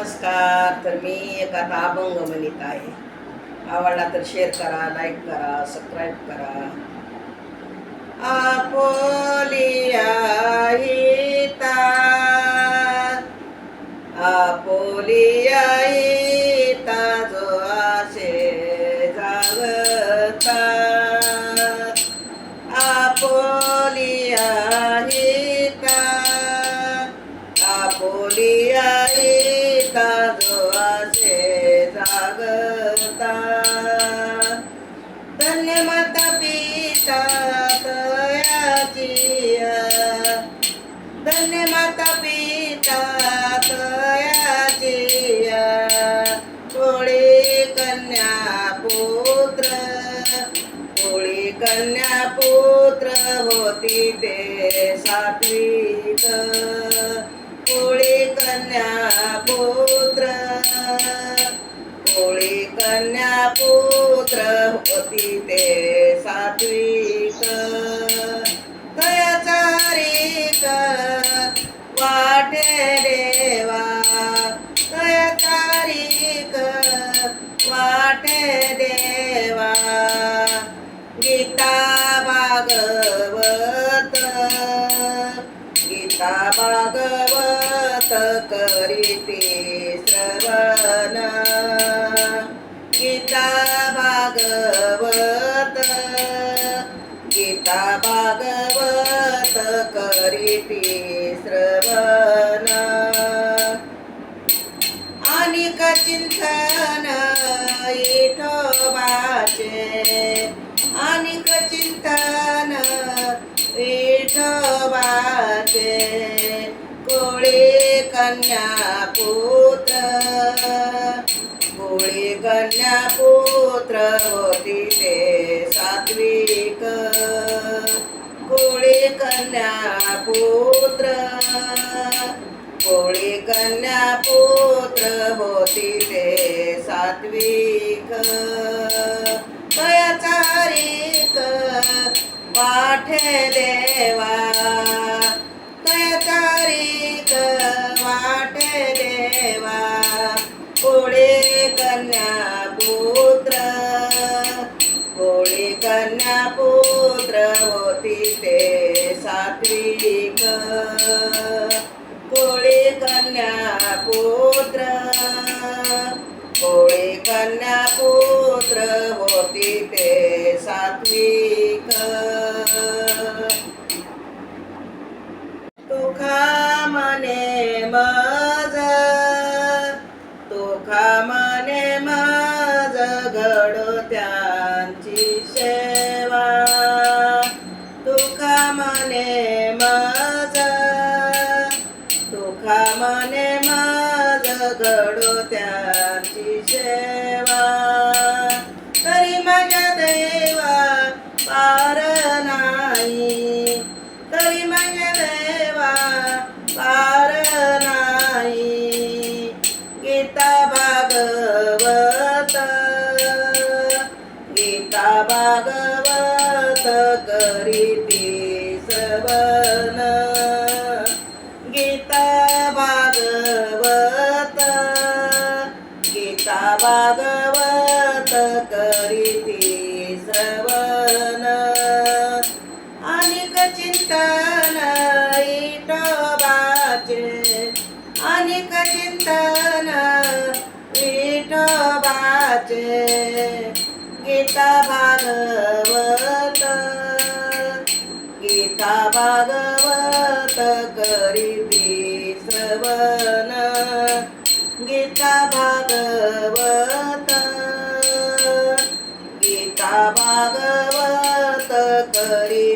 नमस्कार. तर मी एक आता अभंग म्हणत आहे. आवडला तर शेअर करा, लाईक करा, सबस्क्राईब करा. आपोलिया हिता, आपोलिया हिता जो आशे जागता, आपोलिया हिता, आपोलिया हिता जो आशे जागता. धन्य माता पिता तयाची, धन्य माता पिता तयाची, कोळी कन्या पुत्र, कोळी कन्या पुत्र होती ते सात्विक, कोळी कन्या पुत्र, कोळी कन्या पुत्र होती ते सात्विक. तयाचारिक वाटे देवा, तयाचारिक वाटे देवा. गीता भागवत, गीता भागवत करीती श्रवण, गीता भागवत, गीता भागवत करीती श्रवण. अनिक चिंतन विठोबाचे, अनिक चिंतन विठोबाचे. कोळी कन्या पुत्र, कोळी कन्या पुत्र होती ते सात्विक, कोळी कन्या पुत्र, कोळी कन्या पुत्र होती ते सात्विक. तयाचारिक वाटे देवा, तयाचारिक वाटे देवा. कोळी कन्या पुत्र, कोळी कन्या पुत्र होती ते सात्विक, कोळी कन्या पुत्र, कोळी कन्या पुत्र होती ते सात्विक. तुका मने मज, तुका मने मज घडो त्यांची सेवा, तुका मने मज, तुका मने मज घडो त्यांची सेवा. तरी माझ्या देवा पार नाही, तरी माझ्या देवा पार नाही. गीता भागवत, गीता भागवत करीती श्रवण, गीता भागवत, गीता भागवत करीती श्रवण. अनिक चिंतन विठोबाचे, अनिक चिंतन विठोबाचे. गीता भागवत, गीता भागवत करीती श्रवण, गीता भागवत, गीता भागवत करी